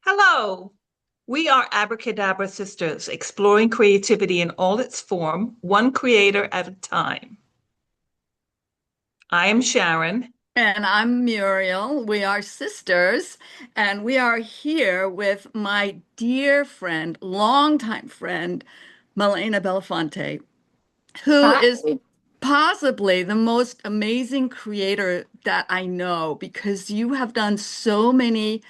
Hello, we are Abracadabra Sisters, exploring creativity in all its form, one creator at a time. I am Sharon. And I'm Muriel. We are sisters, and we are here with my dear friend, longtime friend, Malena Belafonte, who Hi. is possibly the most amazing creator that I know because you have done so many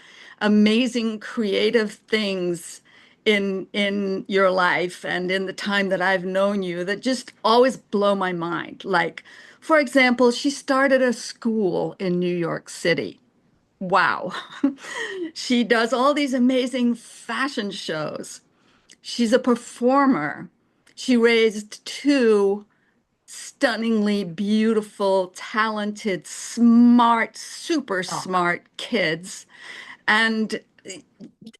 amazing creative things in your life and in the time that I've known you that just always blow my mind. Like, for example, she started a school in New York City. Wow. She does all these amazing fashion shows. She's a performer. She raised two stunningly beautiful, talented, smart, super Oh, smart kids. And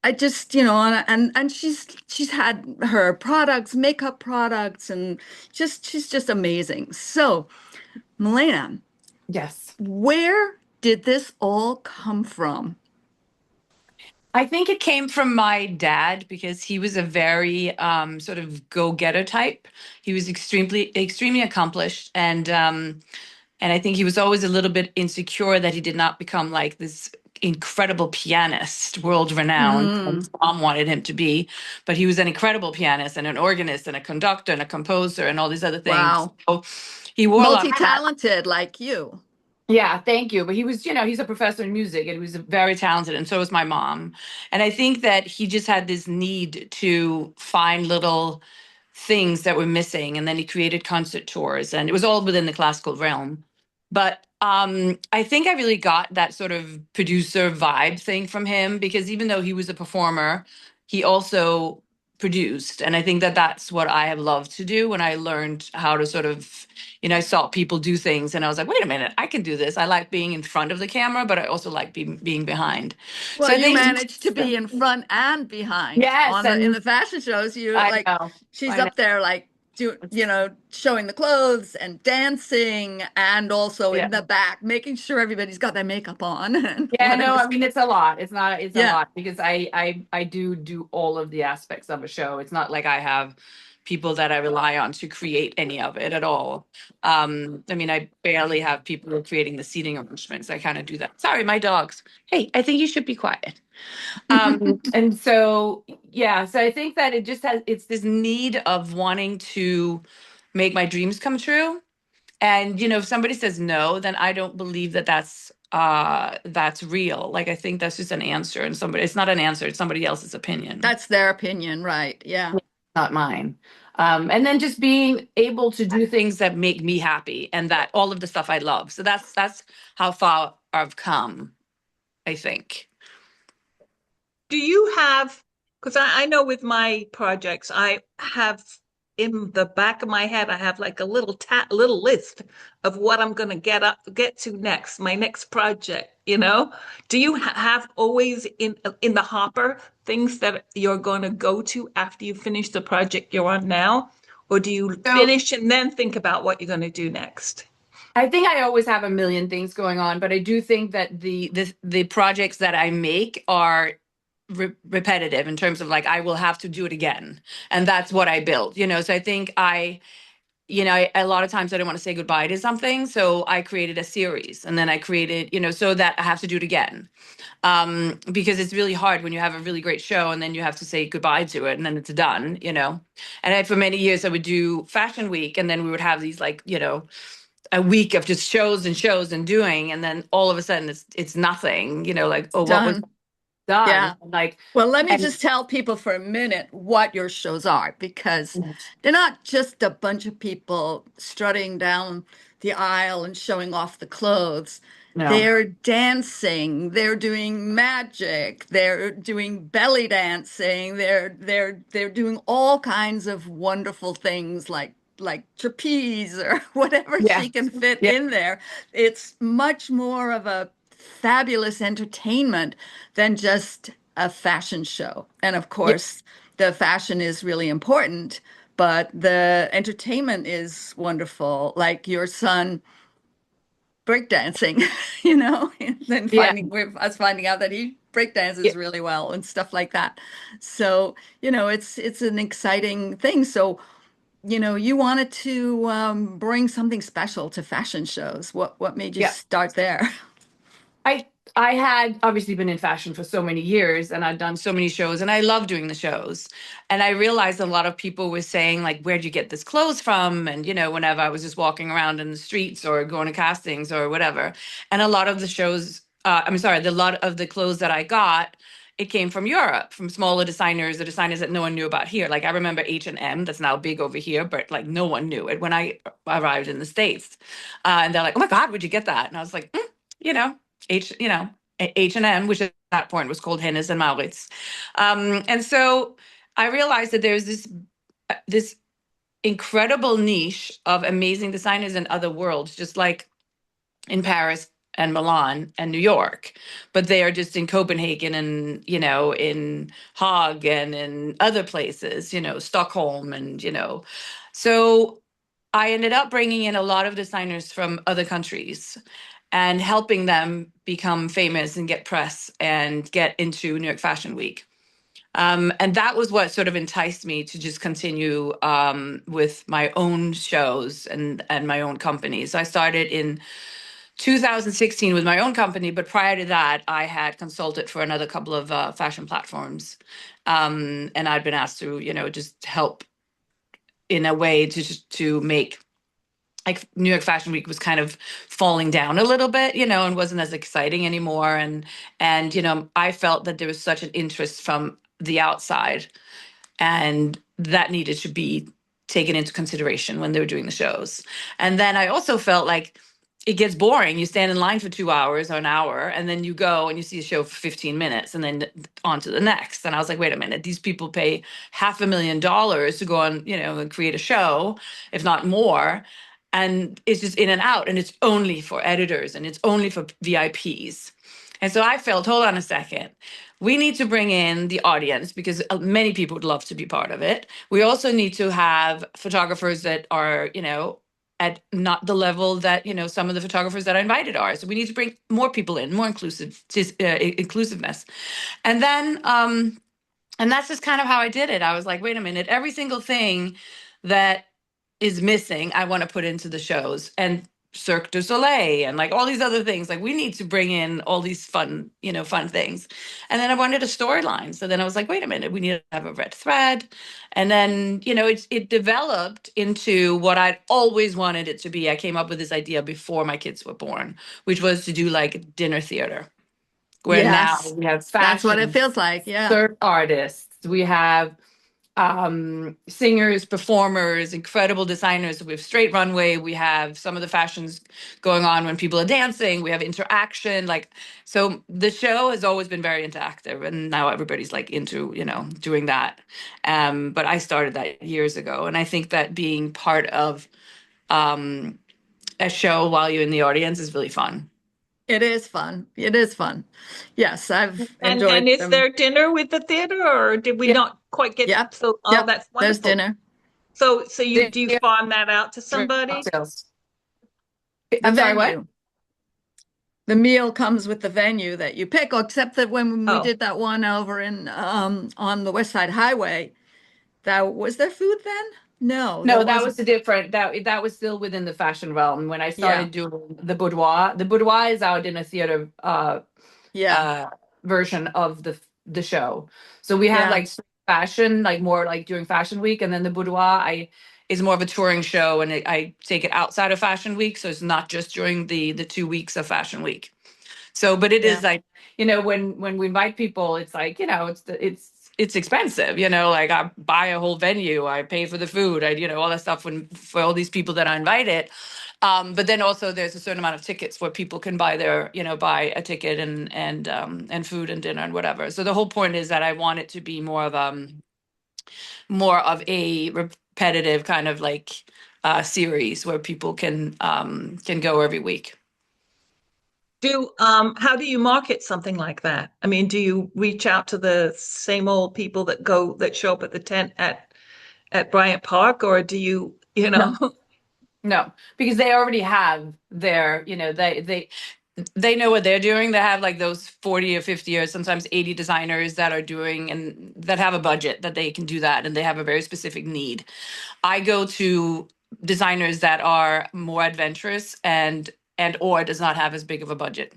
I just, and she's had her products, makeup products, and just she's just amazing. So, Milena, yes. where did this all come from? I think it came from my dad because he was a very sort of go-getter type. He was extremely accomplished, and I think he was always a little bit insecure that he did not become like this incredible pianist, world renowned. And Mm, his mom wanted him to be, but he was an incredible pianist and an organist and a conductor and a composer and all these other things. wow. So he wore a lot of hats. Multi-talented like you. Yeah, thank you. But he was, he's a professor in music and he was very talented, and so was my mom. And I think that he just had this need to find little things that were missing. And then he created concert tours, and it was all within the classical realm. But I think I really got that sort of producer vibe thing from him because even though he was a performer, he also produced. And I think that that's what I have loved to do when I learned how to sort of, I saw people do things and I was like, wait a minute, I can do this. I like being in front of the camera, but I also like being behind. Well, So I you think, managed to be in front and behind yes, on the in and the fashion shows. You I like know, she's I know. up there like showing the clothes and dancing and also Yeah. in the back making sure everybody's got their makeup on and Yeah, no, I whatever's mean it's a lot. It's a yeah. lot because I do all of the aspects of a show. It's not like I have people that I rely on to create any of it at all. I mean, I barely have people who are creating the seating arrangements. I kind of do that. Sorry, my dogs. Hey, I think you should be quiet. And so yeah, so I think that it's this need of wanting to make my dreams come true. And if somebody says no, then I don't believe that that's real. Like I think that's just an answer, and somebody it's not an answer, it's somebody else's opinion, That's their opinion, right? Yeah. not mine. And then just being able to do things that make me happy and that all of the stuff I love. So that's how far I've come, I think. Do you have, because I know with my projects, I have in the back of my head, I have like a little list of what I'm going to get to next, my next project. Do you have always in the hopper things that you're going to go to after you finish the project you're on now? Or do you So finish and then think about what you're going to do next? I think I always have a million things going on, but I do think that the projects that I make are repetitive in terms of like I will have to do it again, and that's what I build. So I think a lot of times I don't want to say goodbye to something, so I created a series, and then I created, so that I have to do it again, because it's really hard when you have a really great show and then you have to say goodbye to it and then it's done. And for many years I would do Fashion Week, and then we would have these like a week of just shows and doing, and then all of a sudden it's nothing, like, It's oh, what was done. done? Yeah. Like, Well, let me and just tell people for a minute what your shows are because they're not just a bunch of people strutting down the aisle and showing off the clothes. no, They're dancing, they're doing magic, they're doing belly dancing, they're doing all kinds of wonderful things like trapeze or whatever yeah, she can fit yeah, in there. It's much more of a fabulous entertainment than just a fashion show. And of yeah, course, the fashion is really important, but the entertainment is wonderful. Like your son breakdancing, and then yeah. finding with us finding out that he break dances really well and stuff like that. So, it's an exciting thing. So, you wanted to bring something special to fashion shows. What made you Yeah. start there? I I had obviously been in fashion for so many years and I'd done so many shows and I love doing the shows. And I realized a lot of people were saying like, where'd you get this clothes from? And whenever I was just walking around in the streets or going to castings or whatever. And a lot of the shows, I'm sorry, the lot of the clothes that I got, it came from Europe, from smaller designers, the designers that no one knew about here. Like I remember H&M, that's now big over here, but like no one knew it when I arrived in the States. And they're like, oh my God, where'd you get that? And I was like, you know, H, you know, H&M, which at that point was called Hennes and Mauritz. And so I realized that there's this incredible niche of amazing designers in other worlds, just like in Paris and Milan and New York, but they are just in Copenhagen and, in Hague and in other places, Stockholm and, so I ended up bringing in a lot of designers from other countries and helping them become famous and get press and get into New York Fashion Week. And that was what sort of enticed me to just continue with my own shows and my own company. So I started in 2016 with my own company, but prior to that, I had consulted for another couple of fashion platforms. And I'd been asked to, just help in a way to make like New York Fashion Week was kind of falling down a little bit, and wasn't as exciting anymore. And I felt that there was such an interest from the outside, and that needed to be taken into consideration when they were doing the shows. And then I also felt like it gets boring. You stand in line for 2 hours or an hour, and then you go and you see a show for 15 minutes, and then on to the next. And I was like, wait a minute, these people pay $500,000 to go on, and create a show, if not more. And it's just in and out, and it's only for editors and it's only for VIPs. And so I felt, hold on a second. We need to bring in the audience because many people would love to be part of it. We also need to have photographers that are, at not the level that, some of the photographers that I invited are. So we need to bring more people in, more inclusiveness. And then, and that's just kind of how I did it. I was like, wait a minute, every single thing that is missing, I want to put into the shows. And Cirque du Soleil and like all these other things. Like we need to bring in all these fun things. And then I wanted a storyline. So then I was like, wait a minute, we need to have a red thread. And then, it developed into what I'd always wanted it to be. I came up with this idea before my kids were born, which was to do like dinner theater, where now Yes, we have that's what it fashion, feels like. Yeah. Cirque artists, we have singers, performers, incredible designers. We have straight runway. We have some of the fashions going on when people are dancing. We have interaction. So the show has always been very interactive, and now everybody's like into, doing that. But I started that years ago, and I think that being part of a show while you're in the audience is really fun. It is fun. It is fun. Yes, I've And enjoyed is them. there dinner with the theater, or did we Yeah, not quite get Yep. so? Oh, Yep. that's There's wonderful. dinner. So you they do you have farm that out to somebody? cocktails. The I'm sorry, what? venue. The meal comes with the venue that you pick, except that when we Oh, did that one over in on the West Side Highway, that was there food then? No, there No, that wasn't. was a different that was still within the fashion realm when I Yeah. started doing the boudoir. The boudoir is our dinner theater Yeah. uh version of the show. So we have Yeah. like fashion, like more like during Fashion Week, and then the boudoir I is more of a touring show, and I take it outside of Fashion Week, so it's not just during the 2 weeks of Fashion Week. So, but it is Yeah. like, when we invite people, it's like, it's expensive, like I buy a whole venue, I pay for the food, all that stuff for all these people that I invited. But then also there's a certain amount of tickets where people can buy a ticket and food and dinner and whatever. So the whole point is that I want it to be more of a repetitive kind of like series where people can go every week. how do you market something like that? I mean, do you reach out to the same old people that show up at the tent at Bryant Park, or do you know? No, because they already have their, they know what they're doing. They have like those 40 or 50 or sometimes 80 designers that are doing and that have a budget that they can do that, and they have a very specific need. I go to designers that are more adventurous and or does not have as big of a budget.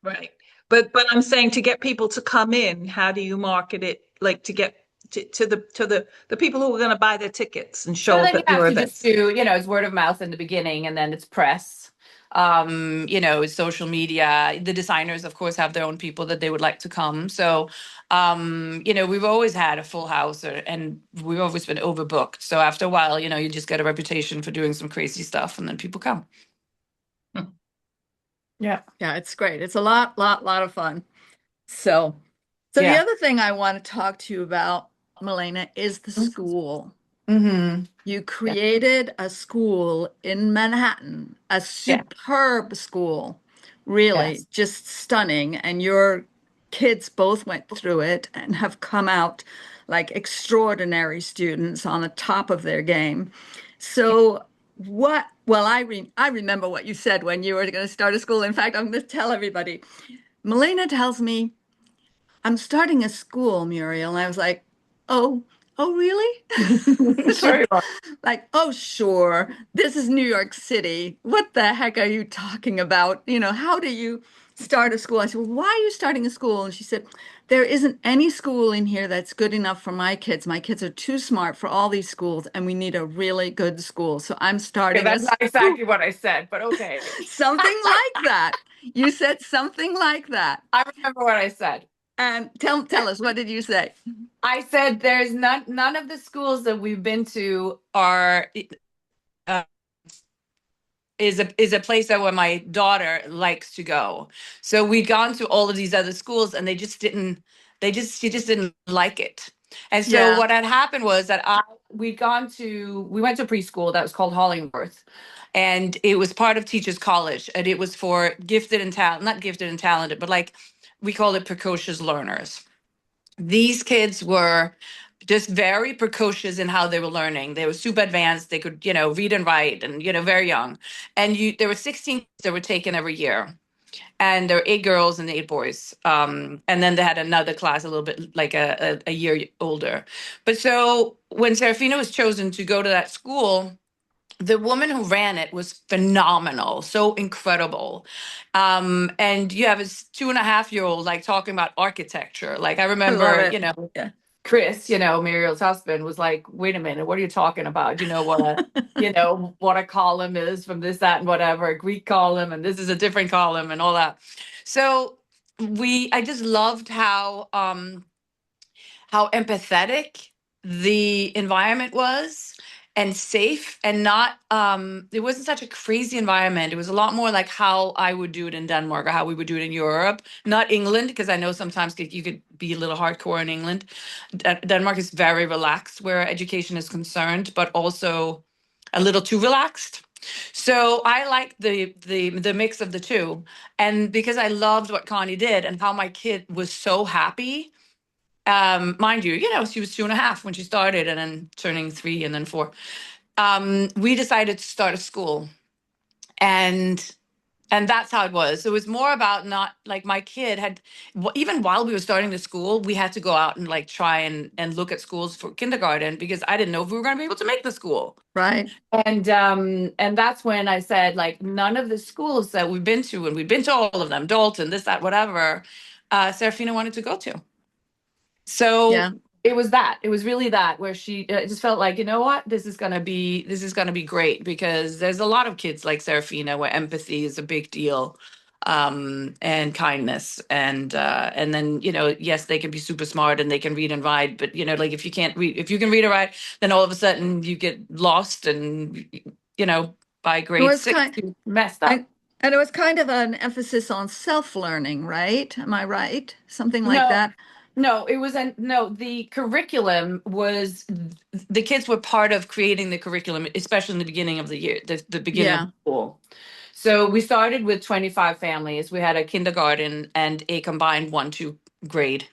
Right. But I'm saying to get people to come in, how do you market it? Like to get to the people who are going to buy their tickets and So show up then you at have your to just events. do, it's word of mouth in the beginning and then it's press. It's social media. The designers, of course, have their own people that they would like to come. So, we've always had a full house and we've always been overbooked. So after a while, you just get a reputation for doing some crazy stuff and then people come. Hmm. Yeah. Yeah, it's great. It's a lot of fun. So, so the Yeah. other thing I want to talk to you about, Malena, is the school. Mm-hmm. You Yeah. created a school in Manhattan, a Yeah. superb school, really Yes. just stunning. And your kids both went through it and have come out like extraordinary students on the top of their game. So, well, I remember what you said when you were going to start a school. In fact, I'm going to tell everybody. Malena tells me, I'm starting a school, Muriel. And I was like, oh, oh, really? Very well. Like, oh, sure. This is New York City. What the heck are you talking about? How do you start a school? I said, well, why are you starting a school? And she said, there isn't any school in here that's good enough for my kids. My kids are too smart for all these schools, and we need a really good school. So I'm Okay, starting a that's not school. exactly what I said, but okay. Something like that. You said something like that. I remember what I said. And tell us, what did you say? I said there's none of the schools that we've been to are uh, is a place that where my daughter likes to go. So we'd gone to all of these other schools and she just didn't like it. And so Yeah, what had happened was that we went to preschool that was called Hollingworth. And it was part of Teachers College, and it was for gifted and talent, not gifted and talented, but like we call it precocious learners. These kids were just very precocious in how they were learning. They were super advanced. They could, read and write and, very young. And there were 16 that were taken every year. And there were 8 girls and 8 boys. And then they had another class a little bit like a year older. But so when Serafina was chosen to go to that school, the woman who ran it was phenomenal, so incredible. And you have a 2.5-year-old like talking about architecture. Like I I love remember, it. Yeah. Chris, Muriel's husband was like, wait a minute, what are you talking about? What a column is from this, that, and whatever, a Greek column, and this is a different column and all that. So I just loved how empathetic the environment was and safe and not it wasn't such a crazy environment. It was a lot more like how I would do it in Denmark or how we would do it in Europe, not England, because I know sometimes you could be a little hardcore in England. Denmark is very relaxed where education is concerned, but also a little too relaxed. So I like the mix of the two. And because I loved what Connie did and how my kid was so happy, mind you, she was 2.5 when she started and then turning 3 and then 4. We decided to start a school, and that's how it was. So it was more about not like my kid had, even while we were starting the school, we had to go out and like try and look at schools for kindergarten because I didn't know if we were going to be able to make the school. Right. And that's when I said, like, none of the schools that we've been to, and we've been to all of them, Dalton, this, that, whatever, Serafina wanted to go to. So Yeah. it was that. It was really that where she just felt like, you know what, this is gonna be great because there's a lot of kids like Serafina where empathy is a big deal, and kindness, and then yes, they can be super smart and they can read and write, but like if you can't read, if you can read or write, then all of a sudden you get lost and you know by It grade was 6 kind you messed up. I and it was kind of an emphasis on self-learning, right? Am I right? Something like No, that. no, it wasn't. No, the curriculum was the kids were part of creating the curriculum, especially in the beginning of the year, the beginning of Yeah. the school. So we started with 25 families. We had a kindergarten and a combined 1-2 grade.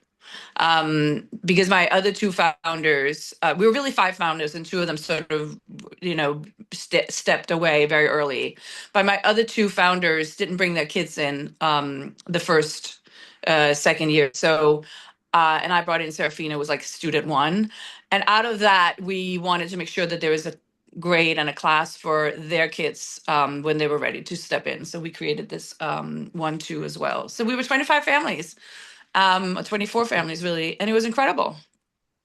Because my other two founders, we were really five founders, and two of them sort of, stepped away very early. But my other two founders didn't bring their kids in the first, second year. So, and I brought in Serafina, was like student one. And out of that, we wanted to make sure that there was a grade and a class for their kids when they were ready to step in. So we created this 1-2 as well. So we were 25 families, 24 families really, and it was incredible.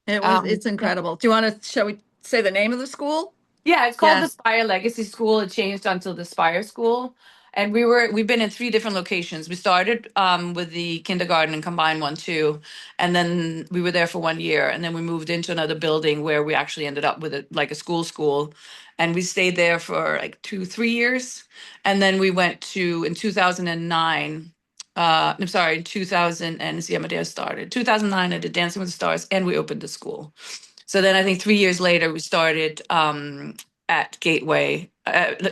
It's Yeah. incredible. Do you want to, shall we say the name of the school? Yeah, it's called the Yeah. Spire Legacy School. It changed until the Spire School. And we've been in three different locations. We started with the kindergarten and combined 1-2, and then we were there for 1 year, and then we moved into another building where we actually ended up with like a school, and we stayed there for like 2-3 years, and then we went to in 2009. I'm sorry, in 2000, and see, Amadeus started 2009. I did Dancing with the Stars, and we opened the school. So then I think 3 years later, we started at Gateway.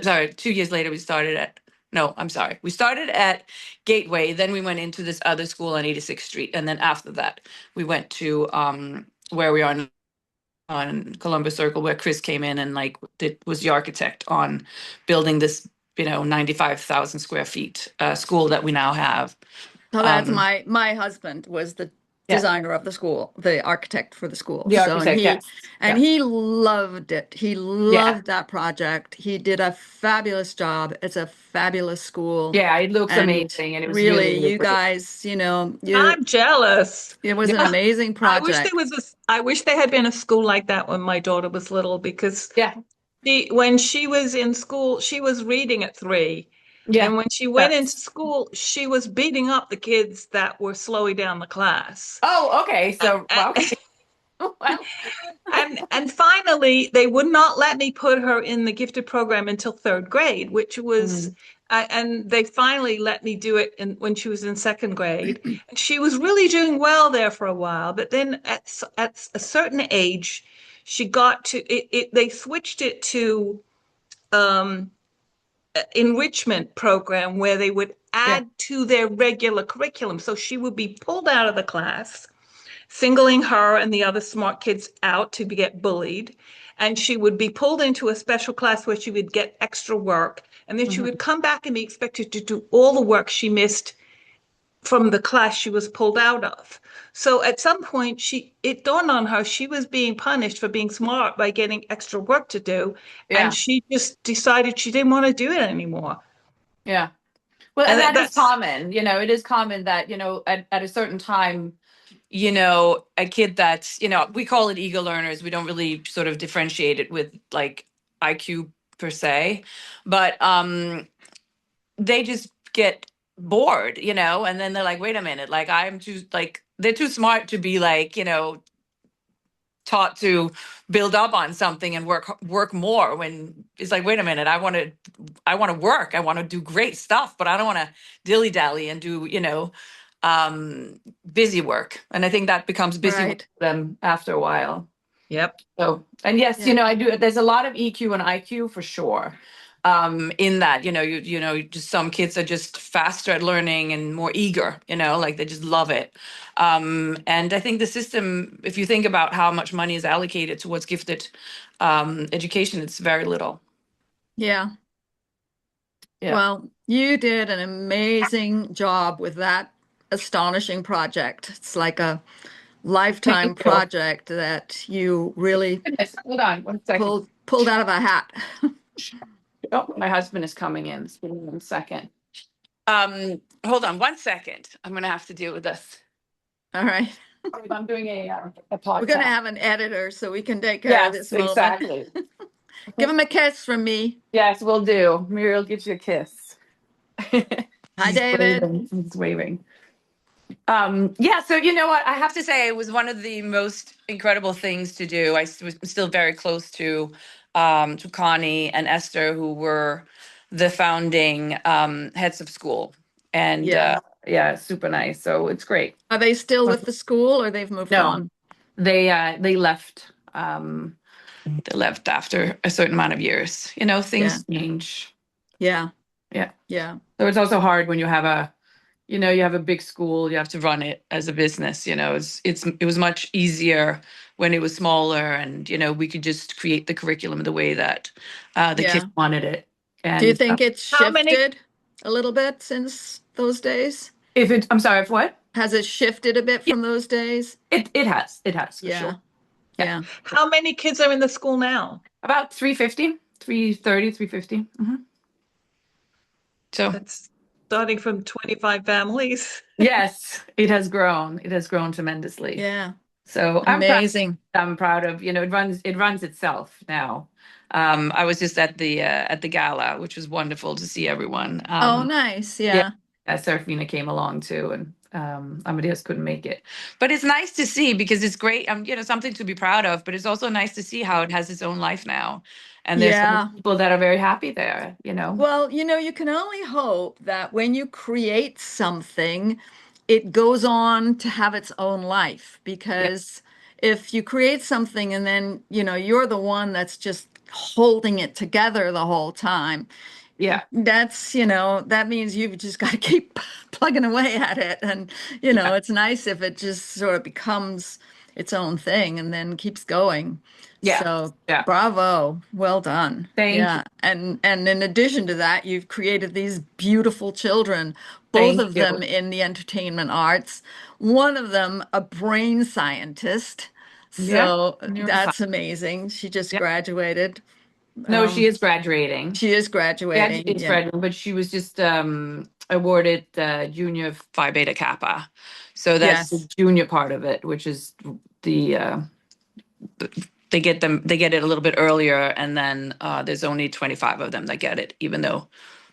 Sorry, 2 years later, we started at, no, I'm sorry. We started at Gateway. Then we went into this other school on 86th Street. And then after that, we went to where we are now on Columbus Circle, where Chris came in and like was the architect on building this, 95,000 square feet school that we now have. So that's Um, my husband was the yeah, designer of the school, the architect for the school. the So architect, yes. and Yeah. he loved it. He Yeah. loved that project. He did a fabulous job. It's a fabulous school. Yeah, it looks And amazing, and it was really, really, really you great. guys, I'm jealous. it was an Yeah, amazing project. I wish there had been a school like that when my daughter was little because yeah, when she was in school, she was reading at 3. yeah. And when she went into That's school, she was beating up the kids that were slowing down the class. oh, okay. So A- well, okay. Well, And finally, they would not let me put her in the gifted program until 3rd grade, which was, mm, and they finally let me do it when she was in 2nd grade. And she was really doing well there for a while, but then at a certain age, she got to they switched it to um, enrichment program where they would yeah. add to their regular curriculum. So she would be pulled out of the class, singling her and the other smart kids out to get bullied. And she would be pulled into a special class where she would get extra work. And then she Mhm. would come back and be expected to do all the work she missed from the class she was pulled out of. So at some point, it dawned on her she was being punished for being smart by getting extra work to do. And Yeah, she just decided she didn't want to do it anymore. yeah. Well, and And that is that's common. It is common that, at a certain time, a kid that's, we call it eager learners. We don't really sort of differentiate it with like IQ per se, but they just get bored, and then they're like, wait a minute, like they're too smart to be like, taught to build up on something and work more, when it's like, wait a minute, I want to work, I want to do great stuff, but I don't want to dilly dally and do, busy work. And I think that becomes busy work Right. for them after a while. Yep. So, and yes, Yeah. I do. There's a lot of EQ and IQ for sure. In that, just some kids are just faster at learning and more eager, like they just love it. And I think the system, if you think about how much money is allocated towards gifted education, it's very little. Yeah. Yeah. Well, you did an amazing job with that astonishing project. It's like a lifetime Thank you. project that you really Goodness, hold on 1 second. pulled out of a hat. Oh, my husband is coming in. Just give me 1 second. Hold on 1 second. I'm gonna have to deal with this. All right. I'm doing a We're going to podcast. have an editor so we can take care of this Yes, moment. exactly. Give him a kiss from me. Yes, we'll do. Muriel gives you a kiss. Hi, David. He's waving. Yeah, so you know what? I have to say it was one of the most incredible things to do. I was still very close to Connie and Esther, who were the founding heads of school. And Yeah. yeah, super nice. So it's great. Are they still with the school or they've moved No, on? they left. They left after a certain amount of years. Yeah. Things change. Yeah. Yeah. Yeah. So it's also hard when you have a you know, you have a big school, you have to run it as a business, you know, it was much easier when it was smaller, and, you know, we could just create the curriculum the way that the kids Yeah. wanted it. Do you And think it's How many? shifted a little bit since those days? if it, I'm sorry, if what? Has it shifted a bit Yeah, from those days? it has for sure. Yeah. Yeah. Yeah. How many kids are in the school now? About 350, 330, 350. So That's starting from 25 families. yes, it has grown. It has grown tremendously. Yeah. So Amazing. I'm proud of, you know, it runs itself now. I was just at the gala, which was wonderful to see everyone. Oh, nice. Yeah, Yeah. Serafina came along too, and Amadeus couldn't make it. But it's nice to see because it's great, you know, something to be proud of, but it's also nice to see how it has its own life now. And there's some Yeah. people that are very happy there, you know. Well, you can only hope that when you create something, it goes on to have its own life. Yeah, Because if you create something and then, you're the one that's just holding it together the whole time, yeah, that means you've just got to keep plugging away at it. And, yeah, it's nice if it just sort of becomes its own thing and then keeps going. yeah, So yeah. bravo, well done. Thank you. Yeah. And in addition to that, you've created these beautiful children, both Thank of you. them in the entertainment arts, one of them a brain scientist. Yeah, So neuroscience. that's amazing. She just Yeah. graduated. No, she Um, is graduating. she is Yeah, she graduating. is Yeah. graduating, but she was just awarded Junior Phi Beta Kappa. So that's the Yes. junior part of it, which is the they get it a little bit earlier, and then there's only 25 of them that get it, even though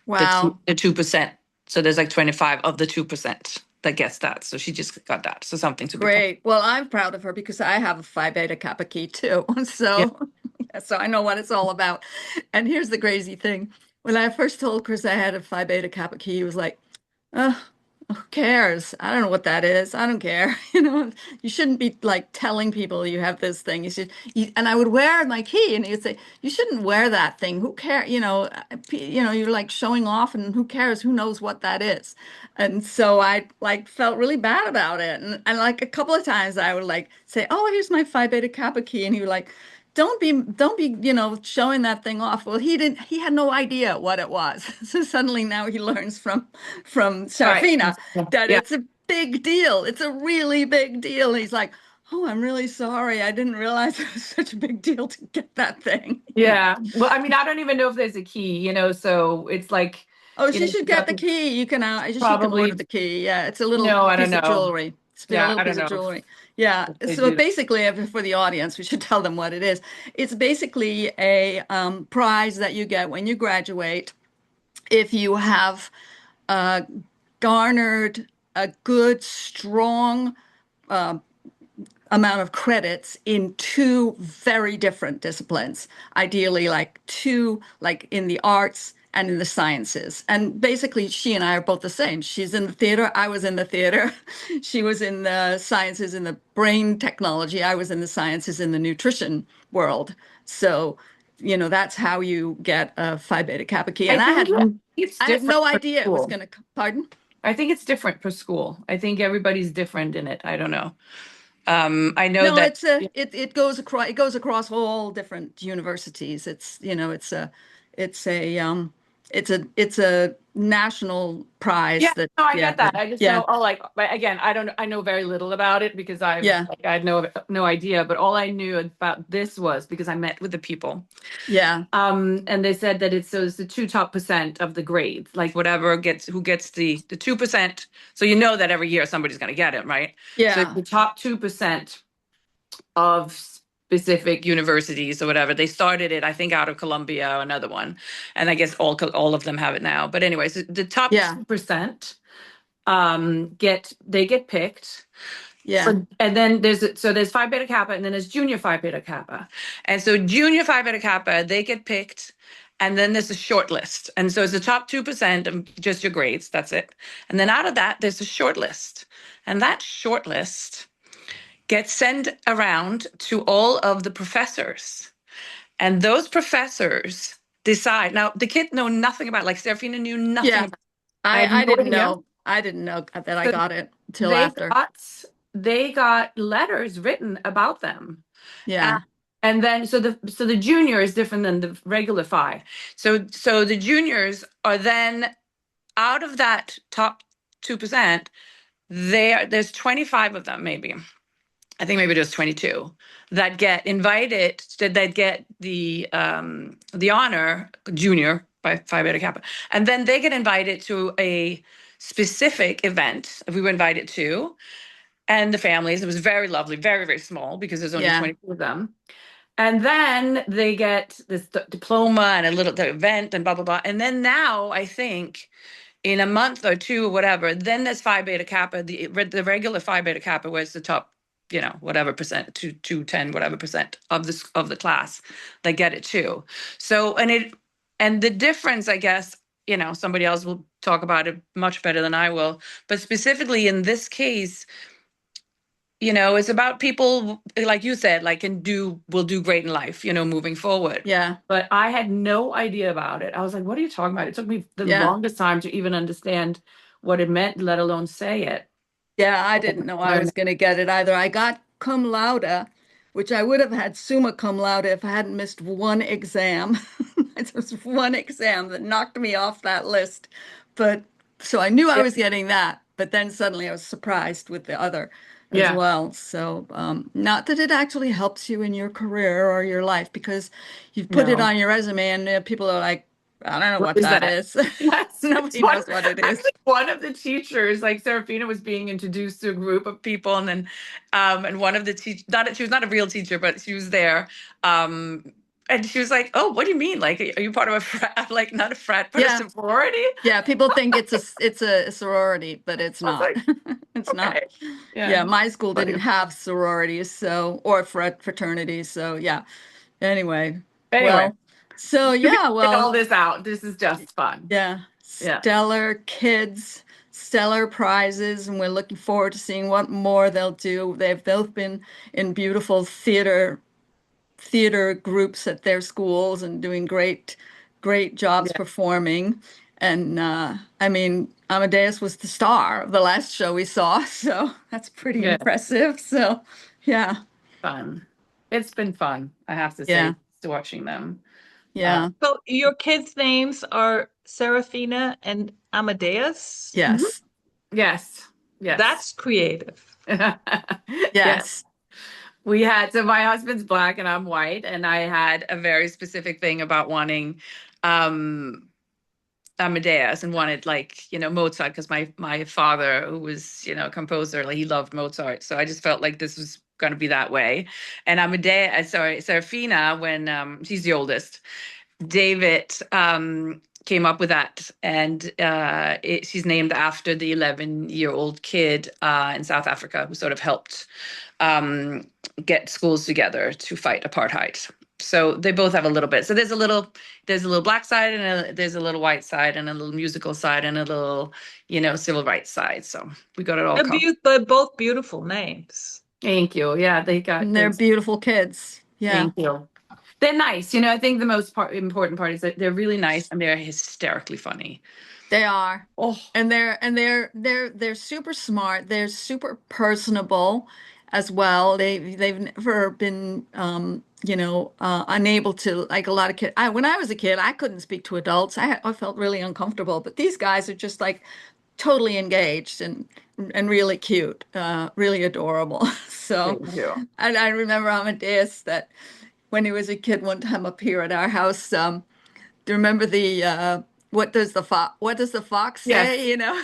Wow. the 2%. So there's like 25 of the 2% that gets that. So she just got that. So something to be proud. Great. Well, I'm proud of her because I have a Phi Beta Kappa key too. Yeah. So, so I know what it's all about. And here's the crazy thing. When I first told Chris I had a Phi Beta Kappa key, he was like, oh, who cares? I don't know what that is. I don't care. You shouldn't be like telling people you have this thing. And I would wear my key and he'd say, you shouldn't wear that thing. Who cares? You're like showing off and who cares? Who knows what that is? And so I like felt really bad about it. And like a couple of times I would like say, oh, here's my Phi Beta Kappa key. And he would like, don't be, showing that thing off. Well, he had no idea what it was. So suddenly now he learns from Right. Serafina that Yeah. it's a big deal. It's a really big deal. And he's like, oh, I'm really sorry. I didn't realize it was such a big deal to get that thing. Yeah. Well, I mean, I don't even know if there's a key, you know, so it's like, Oh, you she know, should get the key. She can order probably, the key. Yeah, it's a little no, I don't piece of know. jewelry. It's a Yeah, little I don't piece of know jewelry. Yeah. if they So do. basically, for the audience, we should tell them what it is. It's basically a prize that you get when you graduate if you have uh, garnered a good, strong amount of credits in two very different disciplines, ideally like two, like in the arts and in the sciences. And basically, she and I are both the same. She's in the theater. I was in the theater. She was in the sciences in the brain technology. I was in the sciences in the nutrition world. So, that's how you get a Phi Beta Kappa key. I And think it's I had different no for idea it was school. going to, pardon? I think it's different for school. I think everybody's different in it. I don't know. I know No, that, it goes across all different universities. It's a it's a national prize yeah, that no, I yeah, get that. I just yeah, know, like, but again, I know very little about it because yeah, I had no idea, but all I knew about this was because I met with the people. yeah, And they said that it's the two top percent of the grades, like whatever who gets the 2%. So you know that every year somebody's going to get it, right? So yeah, the top 2% of specific universities or whatever, they started it, I think, out of Columbia or another one, and I guess all of them have it now. But anyways, the top yeah, 2% get picked. yeah, And then there's Phi Beta Kappa, and then there's Junior Phi Beta Kappa, and so Junior Phi Beta Kappa, they get picked, and then there's a short list, and so it's the top 2% of just your grades. That's it, and then out of that there's a short list, and that short list gets sent around to all of the professors, and those professors decide. Now the kids know nothing about, like Serafina knew nothing yeah. about. I had I no didn't idea. know. I didn't know that I So got it till they after. got they got letters written about them. Uh, Yeah. and then so the junior is different than the regular five. So the juniors are then out of that top 2%, there's 25 of them maybe. I think maybe there's 22 that get invited, that get the honor junior by Phi Beta Kappa. And then they get invited to a specific event we were invited to, and the families. It was very lovely, very, very small because there's only Yeah. 22 of them. And then they get this diploma and a little the event and blah blah blah. And then now I think in a month or two or whatever, then there's Phi Beta Kappa, the regular Phi Beta Kappa, where it's the top, whatever percent, 210, whatever percent of the class, they get it too. So and the difference, I guess, somebody else will talk about it much better than I will, but specifically in this case, it's about people, like you said, like will do great in life, moving forward. Yeah. But I had no idea about it. I was like, what are you talking about? It took me the Yeah. longest time to even understand what it meant, let alone say it. Yeah, I didn't know I was going to get it either. I got cum laude, which I would have had summa cum laude if I hadn't missed one exam. It was one exam that knocked me off that list. But so I knew I Yeah. was getting that, but then suddenly I was surprised with the other as Yeah. well. So, not that it actually helps you in your career or your life because you put it No. on your resume and people are like, I don't know What what is that that? is. Yes, it's Nobody one. knows what it is. Actually, one of the teachers, like Serafina, was being introduced to a group of people, and then, and one of the she was not a real teacher, but she was there, um, and she was like, "Oh, what do you mean? Like, are you part of a frat? I'm like, not a frat, but a Yeah. sorority?" Yeah, people think it's a sorority, but it's I was not. like, It's not. "Okay, yeah, Yeah, my school funny." didn't have sororities, so or fraternities, so yeah. Anyway, Anyway, well, so you can yeah, get all well, this out. This is just fun. yeah, Yeah, stellar kids, stellar prizes, and we're looking forward to seeing what more they'll do. They've both been in beautiful theater groups at their schools and doing great jobs yeah, performing. And I mean, Amadeus was the star of the last show we saw, so that's pretty yeah, impressive. So, yeah, fun. It's been fun, I have to say, yeah, just watching them. Uh, yeah, So your kids' names are Serafina and Amadeus? mhm. yes, Yes, yes. That's creative. Yes. yes, So my husband's black and I'm white, and I had a very specific thing about wanting um Amadeus and wanted like, Mozart because my father, who was, a composer, like he loved Mozart. So I just felt like this was going to be that way. And Amadeus, sorry, Serafina, when she's the oldest, David came up with that, and she's named after the 11-year-old kid in South Africa who sort of helped um, get schools together to fight apartheid. So they both have a little bit. So there's a little black side, and there's a little white side, and a little musical side, and a little, civil rights side. So we got it all covered. They're both beautiful names. Thank you. Yeah, they got and they're this. beautiful kids. Yeah, Thank you. They're nice. I think the most important part is that they're really nice and they're hysterically funny. they are. Oh, And they're super smart. They're super personable as well. They've never been unable to like a lot of kids. When I was a kid, I couldn't speak to adults. I felt really uncomfortable. But these guys are just like totally engaged and really cute, really adorable. So, thank you. and I remember Amadeus that when he was a kid one time up here at our house. Do you remember the what does the fox Yes. say? Yeah.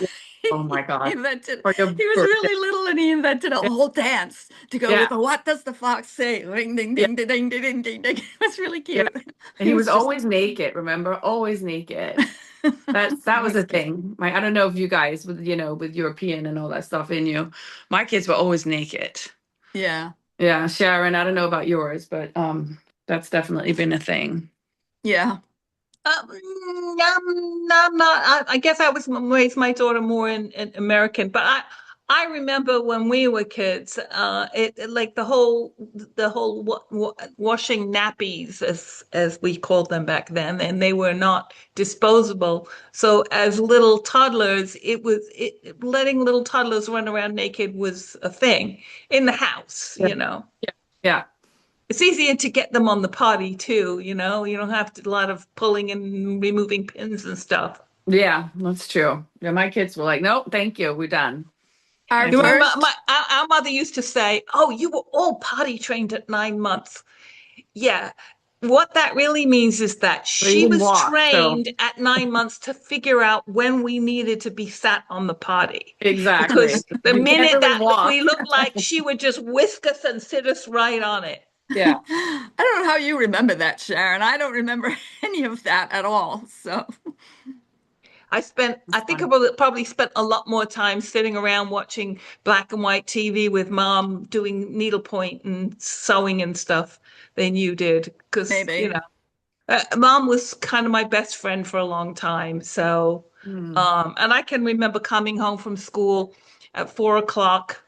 Oh my He God. invented For your he was birthday. really little and he invented a Yeah. whole dance to go Yeah. with the what does the fox say? Ding ding Yeah. ding ding ding ding ding ding. It was really Yeah. cute. And He he was was just always naked, remember? Always naked. That he was was a cute. thing. I don't know if you guys with European and all that stuff in you. My kids were always naked. Yeah. Yeah, Sharon, I don't know about yours, but that's definitely been a thing. Yeah. I'm not. I guess I was raised my daughter more in American, but I remember when we were kids, like the whole washing nappies as we called them back then, and they were not disposable. So as little toddlers, letting little toddlers run around naked was a thing in the house, Yeah. Yeah. Yeah. It's easier to get them on the potty too, You don't have to, a lot of pulling and removing pins and stuff. Yeah, that's true. Yeah, my kids were like, nope, thank you, we're done. Our And You so, remember, first, our mother used to say, "Oh, you were all potty trained at 9 months." Yeah. What that really means is that but he she didn't was walk, so trained at 9 months to figure out when we needed to be sat on the potty. exactly. Because the You can't minute really that walk. we looked like, she would just whisk us and sit us right on it. Yeah. I don't know how you remember that, Sharon. I don't remember any of that at all. So I It's think I fun. probably spent a lot more time sitting around watching black and white TV with mom doing needlepoint and sewing and stuff than you did. Because, maybe. Mom was kind of my best friend for a long time. So, Hmm. and I can remember coming home from school at 4 o'clock,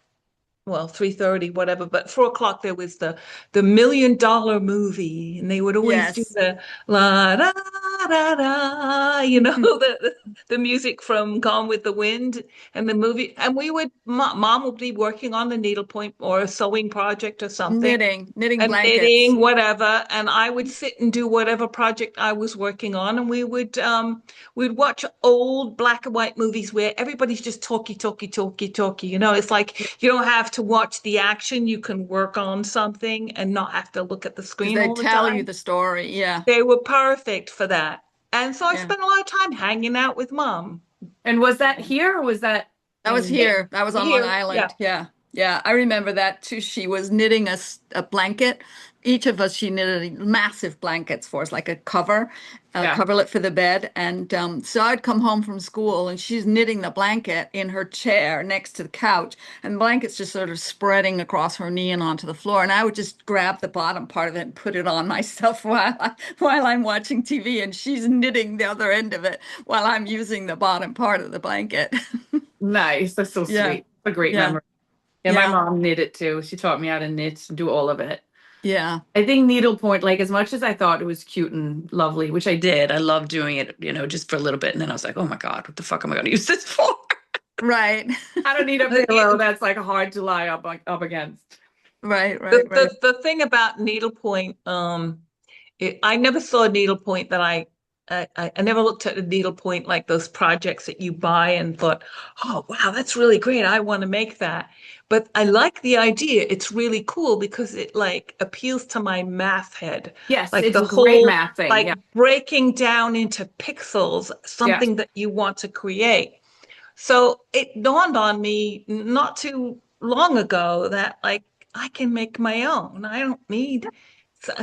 well, 3:30, whatever, but 4 o'clock there was the $1 million movie, and they would always do Yes. the la da da da, the music from Gone with the Wind and the movie, and mom would be working on the needlepoint or a sewing project or something Knitting and blankets. knitting, whatever. And I would sit and do whatever project I was working on. And we'd watch old black and white movies where everybody's just talky, talky, talky, talky. It's like you don't have to watch the action. You can work on something and not have to look at the Because screen they all the tell you time. the story. Yeah. They were perfect for that. And so I Yeah. spent a lot of time hanging out with mom. And was that here or was that That was in? here. That was on Long Here, yeah. Island. Yeah. Yeah. I remember that too. She was knitting us a blanket. Each of us, she knitted massive blankets for us, like a Yeah. coverlet for the bed. And so I'd come home from school and she's knitting the blanket in her chair next to the couch. And the blanket's just sort of spreading across her knee and onto the floor. And I would just grab the bottom part of it and put it on myself while I'm watching TV. And she's knitting the other end of it while I'm using the bottom part of the blanket. Nice. That's so Yeah, sweet. A great yeah, memory. Yeah, my yeah, mom knitted too. She taught me how to knit and do all of it. yeah. I think needlepoint, like as much as I thought it was cute and lovely, which I did, I loved doing it, just for a little bit. And then I was like, oh my God, what the fuck am I going to use this for? Right. I don't need a pillow that's like hard to lie up against. Right, The, right, right. the, the thing about needlepoint, I never saw a needlepoint I never looked at a needlepoint like those projects that you buy and thought, oh, wow, that's really great. I want to make that. But I like the idea. It's really cool because it like appeals to my math head, Yes, like it's the a great whole, math thing. like Yeah. breaking down into pixels, Yes. something that you want to create. So it dawned on me not too long ago that like I can make my own. I don't need,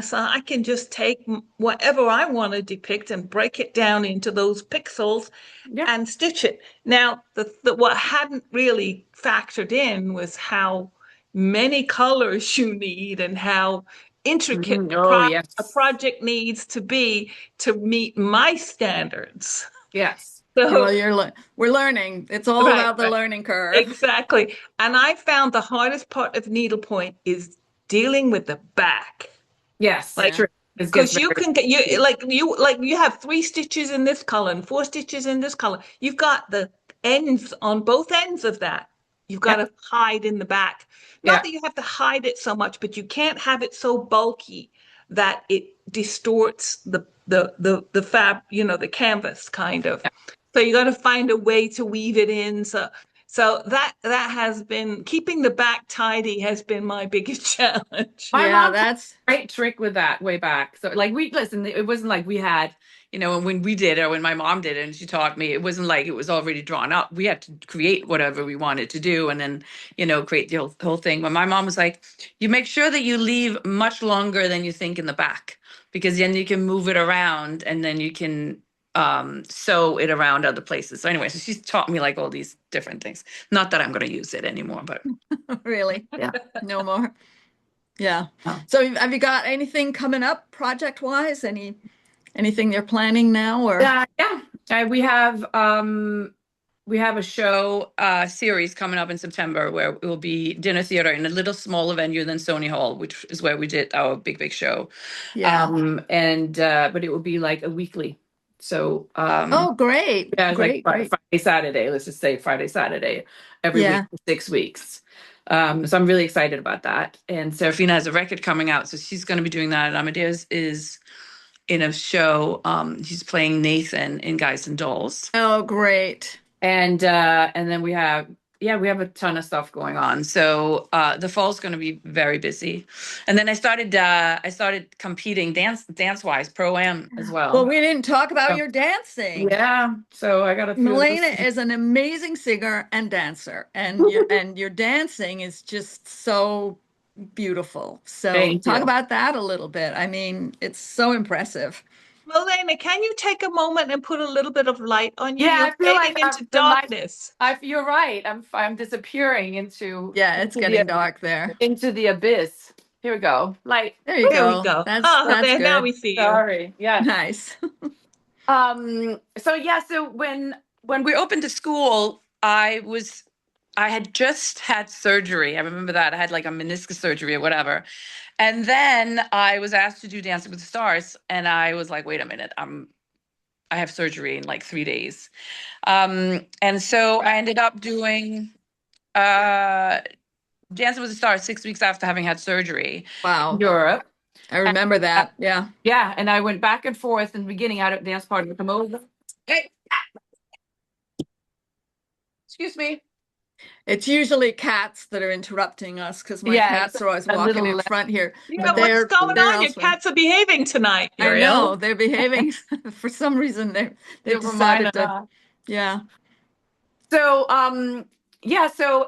so I can just take whatever I want to depict and break it down into those pixels Yeah. and stitch it. Now, what hadn't really factored in was how many colors you need and how intricate Oh, a yes. project needs to be to meet my standards. Yes. Yeah, well, So, we're learning. It's all right, about the right. learning curve. Exactly. And I found the hardest part of needlepoint is dealing with the back. Yes. Like, Yeah. True. This gets because you very can get you have 3 stitches in this color and 4 stitches in this color. You've got the ends on both ends of that. You've got yeah. to hide in the back. Not Yeah. that you have to hide it so much, but you can't have it so bulky that it distorts the fab, the canvas kind of. Yeah. So you got to find a way to weave it in. So that has been keeping the back tidy has been my biggest challenge. My Yeah, mom taught that's a great trick with that way back. So like we listen, it wasn't like we had, when we did it or when my mom did it and she taught me, it wasn't like it was already drawn up. We had to create whatever we wanted to do and then, create the whole thing. But my mom was like, you make sure that you leave much longer than you think in the back because then you can move it around and then you can sew it around other places. So anyway, so she's taught me like all these different things. Not that I'm going to use it anymore, but really yeah. no more. Yeah. So have you got anything coming up project wise? Anything you're planning now or? Yeah, we have. we have a show series coming up in September where it will be dinner theater in a little smaller venue than Sony Hall, which is where we did our big show. Yeah. And but it will be like a weekly. So Oh, great. yeah, it's like Great, great. Friday, Saturday. Let's just say Friday, Saturday, every week Yeah. for 6 weeks. So I'm really excited about that. And Serafina has a record coming out, so she's going to be doing that. And Amadeus is in a show. He's playing Nathan in Guys and Dolls. Oh, great. And then we have a ton of stuff going on. So the fall's going to be very busy. And then I started competing dance wise pro am as Well, well. we didn't talk about So, your dancing. yeah, so I got a few of those. Malena is an amazing singer and dancer, and your dancing is just so beautiful. So Thank talk you. about that a little bit. I mean, it's so impressive. Malena, can you take a moment and put a little bit of light on you? Yeah, You're I feel like fading into the light. darkness. You're right. I'm disappearing Yeah, it's getting dark there. into the abyss. Here we go. Light. There you There we go. go. That's Oh, that's there, now good. we see you. Sorry. Yes. Nice. So yeah, so when we opened the school, I had just had surgery. I remember that. I had like a meniscus surgery or whatever. And then I was asked to do Dancing with the Stars, and I was like, wait a minute, I have surgery in like 3 days. And so I ended up doing uh Dancing with the Stars 6 weeks after having had surgery in Wow. Europe. I And, remember that. Yeah. yeah, and I went back and forth in the beginning. I had a dance partner come over. Hey, excuse me. It's usually cats that are interrupting us because my Yeah, cats are always a walking little in front here, Yeah, but what's going they're on? Your elsewhere. cats are behaving tonight, I know Uriel. they're behaving for some reason they've silver mine decided and to, yeah. so yeah, so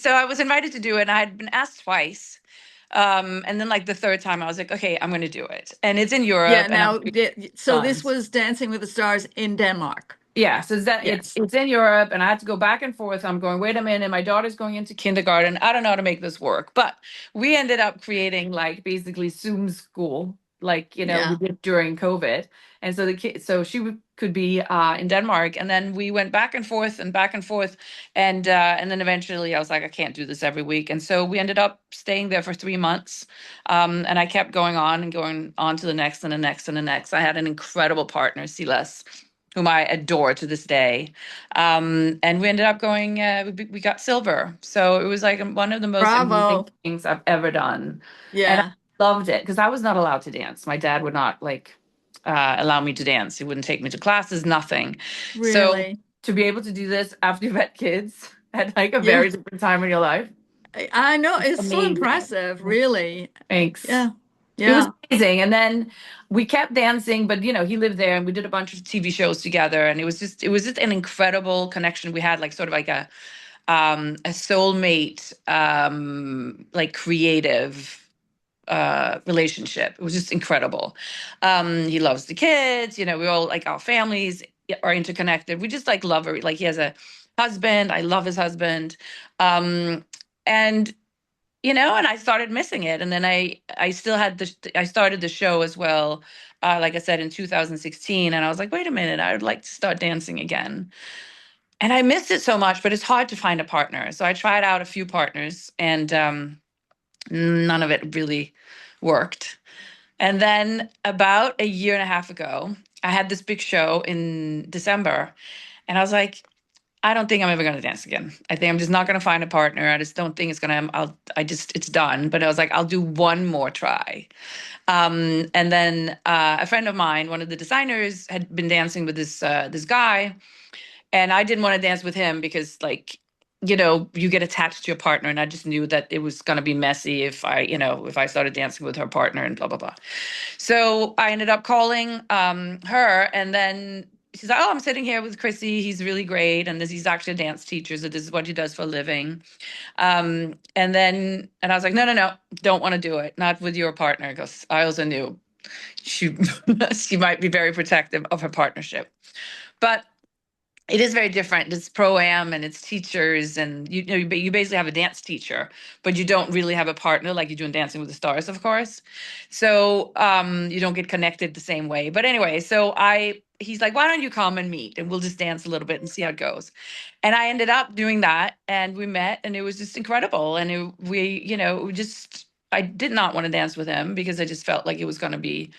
I was invited to do it, and I had been asked twice. And then like the third time I was like, okay, I'm gonna do it. And it's in Yeah, Europe and I'm now so this done. was Dancing with the Stars in Denmark. Yeah, so Yes. it's in Europe, and I had to go back and forth. I'm going, wait a minute, my daughter's going into kindergarten. I don't know how to make this work. But we ended up creating like basically Zoom school, like we Yeah. did during COVID. And so the kid, so could be in Denmark, and then we went back and forth and back and forth, and then eventually I was like, I can't do this every week, and so we ended up staying there for 3 months, and I kept going on and going on to the next and the next and the next. I had an incredible partner, Silas, whom I adore to this day. And we ended up going, we got silver. So it was like one of the most amazing Bravo. things I've ever done. And I Yeah. loved it because I was not allowed to dance. My dad would not like allow me to dance. He wouldn't take me to classes, nothing. So Really. to be able to do this after you've had kids at like a Yeah. very different time in your life, I know it's so amazing. impressive, really. Thanks. Yeah. It was Yeah. amazing. And then we kept dancing, but he lived there, and we did a bunch of TV shows together, and it was just an incredible connection we had, like sort of like a soulmate, like creative relationship. It was just incredible. He loves the kids, we all like our families are interconnected. We just like love her. Like he has a husband. I love his husband. And and I started missing it. And then I still had I started the show as well, like I said, in 2016. And I was like, wait a minute, I would like to start dancing again. And I missed it so much, but it's hard to find a partner. So I tried out a few partners, and none of it really worked. And then about a year and a half ago, I had this big show in December, and I was like, I don't think I'm ever going to dance again. I think I'm just not going to find a partner. I just don't think it's going to, it's done. But I was like, I'll do one more try. And then a friend of mine, one of the designers, had been dancing with this guy. And I didn't want to dance with him because, like, you get attached to your partner. And I just knew that it was going to be messy if I started dancing with her partner and blah, blah, blah. So I ended up calling her, and then she's like, "Oh, I'm sitting here with Chrissy. He's really great, and he's actually a dance teacher, so this is what he does for a living." And I was like, "No, no, no, don't want to do it. Not with your partner," because I also knew she she might be very protective of her partnership, but it is very different. It's pro am and it's teachers, and you basically have a dance teacher, but you don't really have a partner like you do in Dancing with the Stars, of course. So you don't get connected the same way. But anyway, so he's like, why don't you come and meet and we'll just dance a little bit and see how it goes. And I ended up doing that, and we met, and it was just incredible. And we just, I did not want to dance with him because I just felt like it was going to be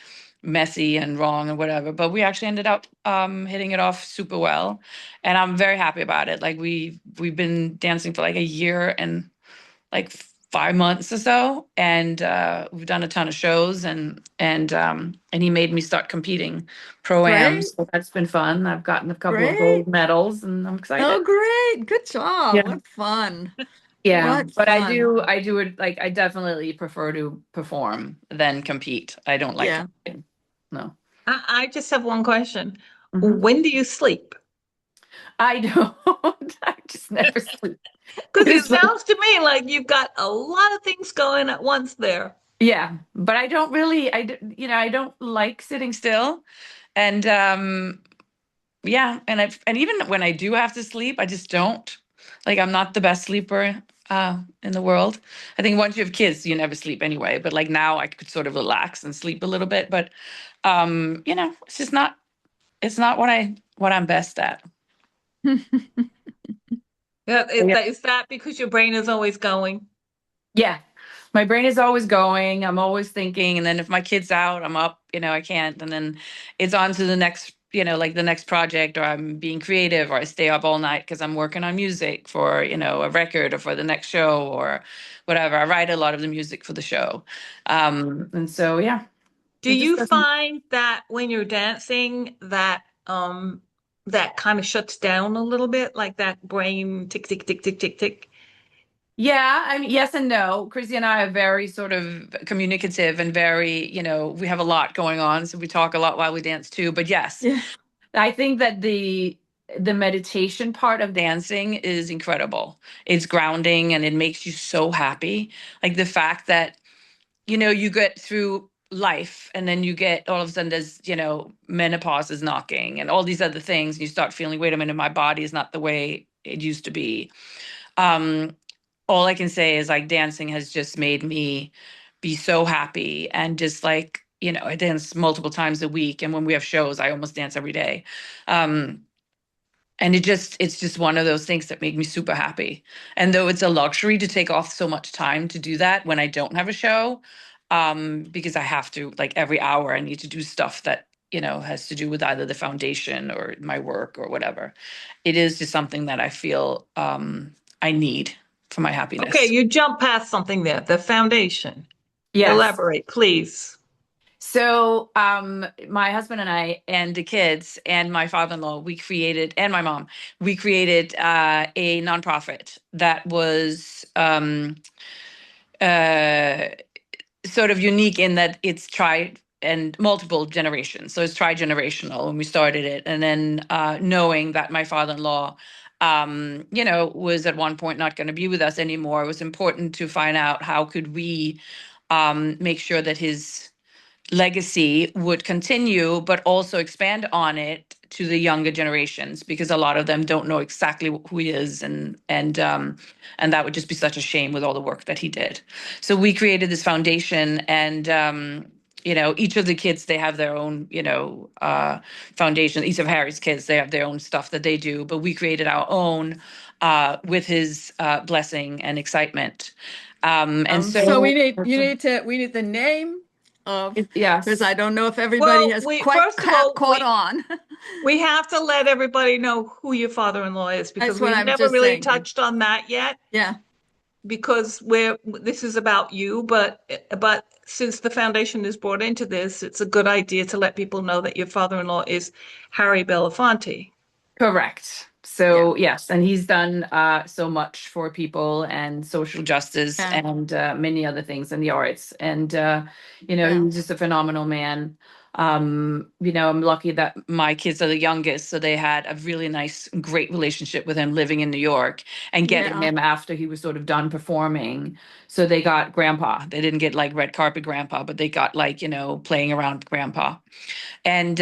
messy and wrong and whatever. But we actually ended up hitting it off super well, and I'm very happy about it. Like we've been dancing for like a year and like 5 months or so, and we've done a ton of shows, and he made me start competing pro-am, Great, so that's been fun. I've gotten a couple of great. gold medals, and I'm Oh, excited. great. Good job. Yeah. What fun. Yeah, What but fun. I do it like I definitely prefer to perform than compete. I don't like Yeah. competing. No. I just have one question. Mhm. When do you sleep? I don't. I just never sleep. Because it It's like, sounds to me like you've got a lot of things going at once there. yeah, but I don't really, I don't like sitting still. And yeah, and even when I do have to sleep, I just don't. Like I'm not the best sleeper in the world. I think once you have kids, you never sleep anyway. But like now I could sort of relax and sleep a little bit. But it's just not, it's not what I'm best at. Yeah, Yeah. is that because your brain is always going? Yeah. My brain is always going. I'm always thinking. And then if my kid's out, I'm up, I can't. And then it's on to the next, like the next project, or I'm being creative, or I stay up all night because I'm working on music for, a record or for the next show or whatever. I write a lot of the music for the show. And so, yeah, Do it just you doesn't. find that when you're dancing that kind of shuts down a little bit, like that brain tick tick tick tick tick tick? Yeah, I mean, yes and no. Chrissy and I are very sort of communicative and very, we have a lot going on, so we talk a lot while we dance too. But yes, Yeah. I think that the meditation part of dancing is incredible. It's grounding and it makes you so happy. Like the fact that, you get through life and then you get all of a sudden there's, menopause is knocking and all these other things, and you start feeling, wait a minute, my body is not the way it used to be. Um, all I can say is like dancing has just made me be so happy, and just like, I dance multiple times a week, and when we have shows, I almost dance every day. Um, and it's just one of those things that make me super happy. And though it's a luxury to take off so much time to do that when I don't have a show, because I have to, like every hour I need to do stuff that, has to do with either the foundation or my work or whatever. It is just something that I feel I need for my Okay, happiness. you jump past something there, the foundation. Yes. Elaborate, please. So, my husband and I, and the kids, and my father-in-law, and my mom, we created a nonprofit that was uh, sort of unique in that it's tri and multiple generations. So it's tri-generational when we started it, and then knowing that my father-in-law, was at one point not going to be with us anymore, it was important to find out how could we make sure that his legacy would continue, but also expand on it to the younger generations, because a lot of them don't know exactly who he is, and that would just be such a shame with all the work that he did. So we created this foundation, and each of the kids, they have their own, foundation. Each of Harry's kids, they have their own stuff that they do, but we created our own with his blessing and excitement. And Sounds So so, we need the name of, because yes. I don't know if everybody well. has We quite first of all caught on. we have to let everybody know who your father-in-law is because That's what we've I'm never just really saying. touched on that yet. Yeah. Because we're this is about you, but since the foundation is brought into this, it's a good idea to let people know that your father-in-law is Harry Belafonte. Correct. Yeah. So yes, and he's done so much for people and social justice Yeah. and many other things in the arts. And Yeah. he's just a phenomenal man. I'm lucky that my kids are the youngest, so they had a really nice, great relationship with him living in New York and getting Yeah. him after he was sort of done performing. So they got grandpa. They didn't get like red carpet grandpa, but they got like, playing around with grandpa. And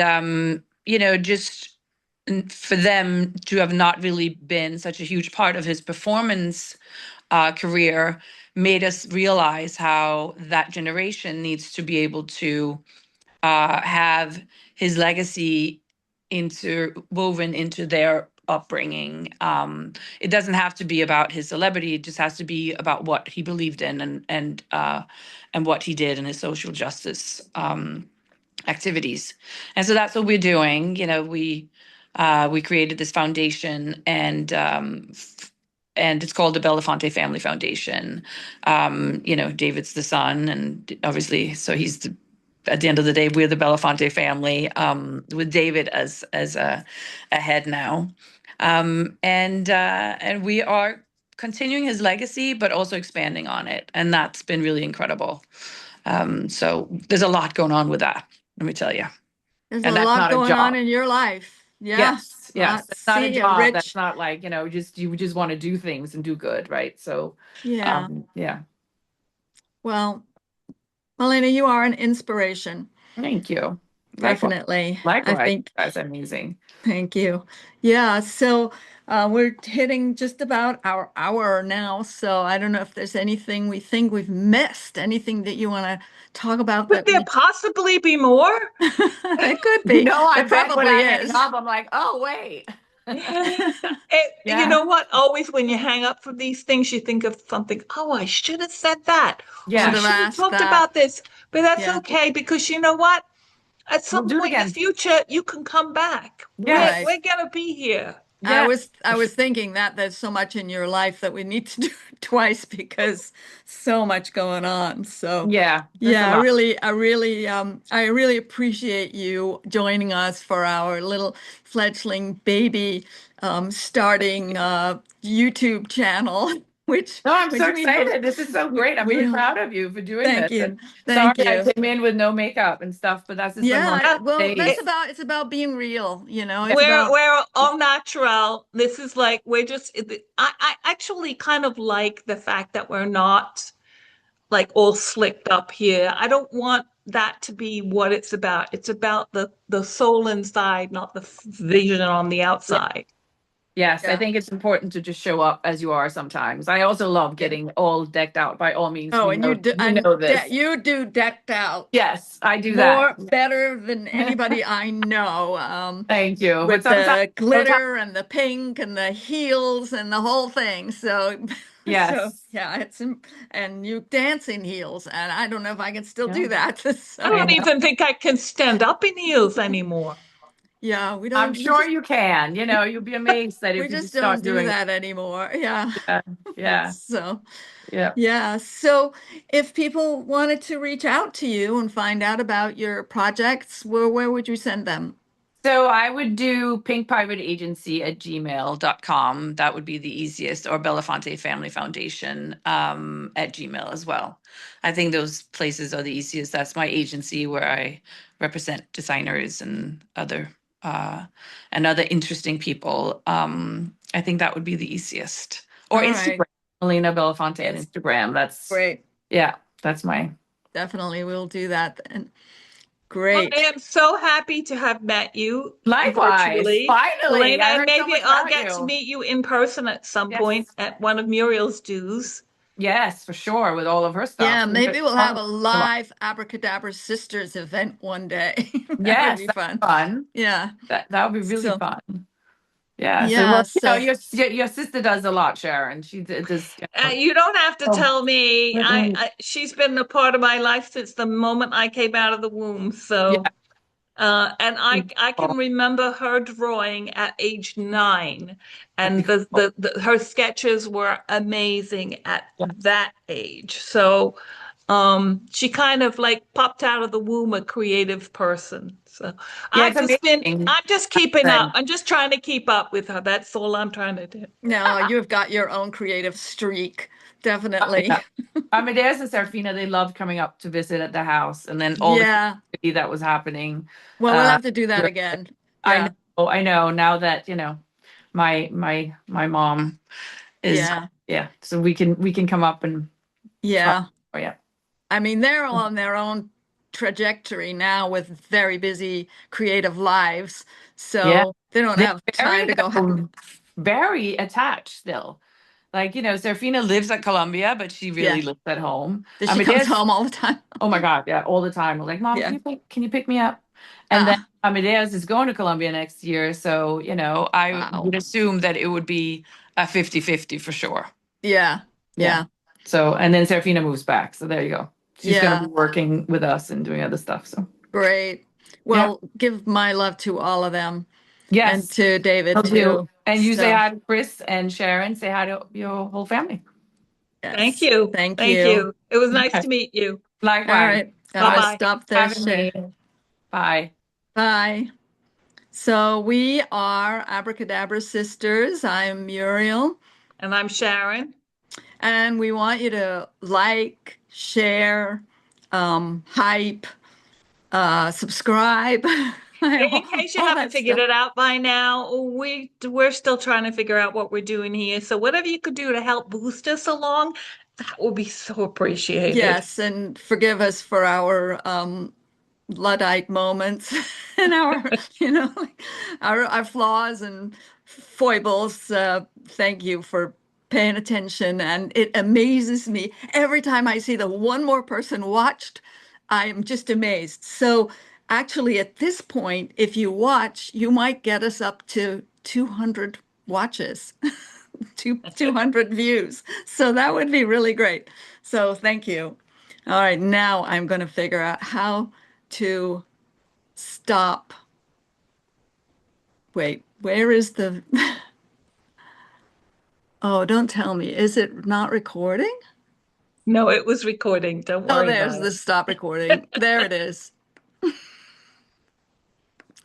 just for them to have not really been such a huge part of his performance career made us realize how that generation needs to be able to have his legacy interwoven into their upbringing. It doesn't have to be about his celebrity. It just has to be about what he believed in and what he did in his social justice activities. And so that's what we're doing. We created this foundation, and it's called the Belafonte Family Foundation. David's the son, and obviously, so at the end of the day, we're the Belafonte family, with David as a head now, and we are continuing his legacy, but also expanding on it, and that's been really incredible. So there's a lot going on with that, let me tell you. There's a And that's lot not a going on job. in your life. Yeah. Yes. It's not a See a job. That's rich, not like, you just want to do things and do good, right? So, yeah. yeah. Well, Malena, you are an inspiration. Thank you. Likewise. Definitely. I Likewise. think, That's amazing. thank you. Yeah. So we're hitting just about our hour now. So I don't know if there's anything we think we've missed, anything that you want to talk about Could that there we, possibly be more? it could be. I It bet when probably I hang is. up, I'm like, oh, wait. You Yeah. know what? Always when you hang up from these things, you think of something. Oh, I should have said that, or I Should have Yes. should have asked talked that. about this. But that's Yeah. okay because you know what? At We'll some do it point in the again. future, you can come back. We're Right. Yes. we're gonna be here. I Yes. was I was thinking that there's so much in your life that we need to do it twice because so much going on. So Yeah. There's a yeah, lot. I really appreciate you joining us for our little fledgling baby starting YouTube channel, which No, I'm so which excited. This is so great. I'm really we proud of you for doing thank this. you. And sorry Thank I you. came in with no makeup and stuff, but that's just been one of Yeah, Uh, the well, days. it's about being real, Yeah. It's about we're all natural. This is like we're just. I actually kind of like the fact that we're not like all slicked up here. I don't want that to be what it's about. It's about the soul inside, not the vision on the outside. Yes, I yeah. think it's important to just show up as you are sometimes. I also love Yeah. getting all decked out. By all means, Oh, and you know this. you do decked out Yes, I do that. more better than anybody I know. Thank you. But With the glitter and the pink and the heels and the whole thing. So, so yes, yeah, and you dance in heels, and I don't know if I can still yeah, do that. I So, I don't know. even think I can stand up in heels anymore. yeah, I'm sure you can. You'll be amazed that we if you just just don't start do doing it. that anymore. Yeah. Yeah, yeah, So, yeah. yeah. So if people wanted to reach out to you and find out about your projects, where would you send them? So I would do pinkpirateagency@gmail.com. That would be the easiest, or Belafonte Family Foundation at Gmail as well. I think those places are the easiest. That's my agency where I represent designers uh, and other interesting people. I think that would be the easiest. Or All right. Instagram, Malena Belafonte at Yes. Instagram. Great. Yeah, that's my. Definitely we'll do that then. Well, I Great. am so happy to have met you Likewise, virtually, finally, Elena, I and heard so maybe much I'll about get to you. meet you in person at some point Yes. at one of Muriel's dues. Yes, for sure, with all of her stuff. Yeah, We maybe could we'll have totally a come up. live Abracadabra Sisters event one day. That would Yes, be that's fun. fun. Yeah. That would be really So, fun. Yeah. So, yeah, well, so your sister does a lot, Sharon. She does. You don't have to Oh, tell me. mm-mm. She's been a part of my life since the moment I came out of the womb. Yeah. So, and I can remember her drawing at age 9, and her sketches were amazing at Yeah. that age. So, she kind of like popped out of the womb a creative person. So Yeah, it's amazing. I'm just keeping up. And I'm just trying to keep up with her. That's all I'm trying to do. no, you've got your own creative streak. Definitely. yeah. Amadeus and Serafina, they loved coming up to visit at the house, and then all the Yeah. activity that was happening. Well, we'll Uh, have to do that again. I Yeah. know, I know. Now that my mom is, Yeah. yeah, so we can come up and try. Yeah. Oh yeah, I mean, they're all on their own trajectory now with very busy creative lives. yeah. So they don't They're have time very to go. very attached still. Like, Serafina lives at Columbia, but she really Yeah. lives at home. That I she mean, comes home all the time. oh my God, yeah, all the time. We're like, Mom, Yeah. can you pick me up? And then Ah, Amadeus is going to Columbia next year. So, I would wow. assume that it would be a 50-50 for sure. Yeah. Yeah. Yeah. So, and then Serafina moves back. So there you go. She's going to be Yeah. working with us and doing other stuff. So, Great. yeah. Well, give my love to all of them and Yes, to David will do. too. And you say So, hi to Chris and Sharon. Say hi to your whole family. Thank yes. you. Thank Thank you. you. It was nice to meet you. All Likewise. right. I'm Bye gonna Awesome bye. stop this having share. me. Bye. Bye. So we are Abracadabra Sisters. I'm Muriel, And I'm Sharon. and we want you to like, share, hype, subscribe, In case you all haven't that figured stuff. it out by now, we're still trying to figure out what we're doing here. So whatever you could do to help boost us along, that would be so appreciated. Yes, and forgive us for our Luddite moments and our, our flaws and foibles. Thank you for paying attention. And it amazes me every time I see the one more person watched, I'm just amazed. So actually, at this point, if you watch, you might get us up to 200 watches, 200 views. So that would be really great. So thank you. All right, now I'm going to figure out how to stop. Wait, where is the? Oh, don't tell me. Is it not recording? No, it was recording. Don't Oh, worry there's about the stop recording. There it is.